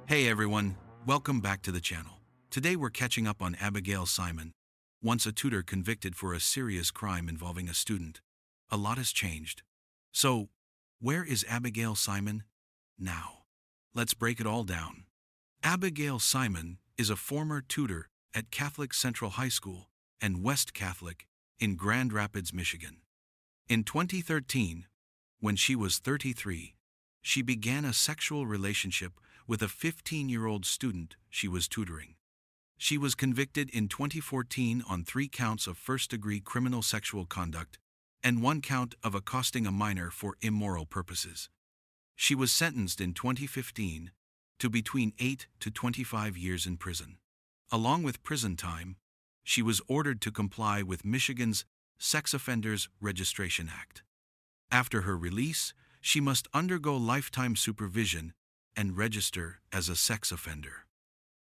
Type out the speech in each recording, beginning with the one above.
Hey everyone, welcome back to the channel. Today we're catching up on Abigail Simon, once a tutor convicted for a serious crime involving a student. A lot has changed. So, where is Abigail Simon now? Let's break it all down. Abigail Simon is a former tutor at Catholic Central High School and West Catholic in Grand Rapids, Michigan. In 2013, when she was 33, she began a sexual relationship with a 15-year-old student she was tutoring. She was convicted in 2014 on 3 counts of first-degree criminal sexual conduct and 1 count of accosting a minor for immoral purposes. She was sentenced in 2015 to between 8 to 25 years in prison. Along with prison time, she was ordered to comply with Michigan's Sex Offenders Registration Act. After her release, she must undergo lifetime supervision and register as a sex offender.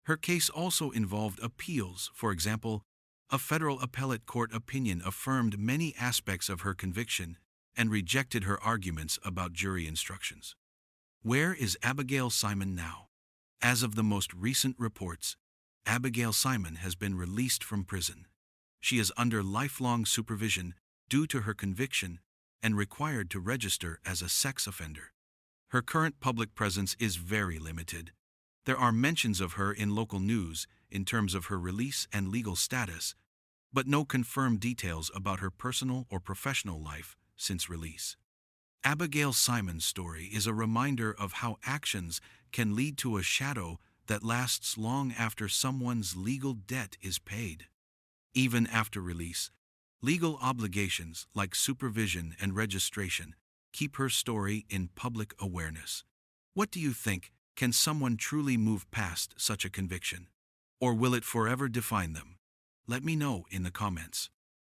Her case also involved appeals. For example, a federal appellate court opinion affirmed many aspects of her conviction and rejected her arguments about jury instructions. Where is Abigail Simon now? As of the most recent reports, Abigail Simon has been released from prison. She is under lifelong supervision due to her conviction and required to register as a sex offender. Her current public presence is very limited. There are mentions of her in local news in terms of her release and legal status, but no confirmed details about her personal or professional life since release. Abigail Simon's story is a reminder of how actions can lead to a shadow that lasts long after someone's legal debt is paid. Even after release, legal obligations like supervision and registration keep her story in public awareness. What do you think? Can someone truly move past such a conviction? Or will it forever define them? Let me know in the comments.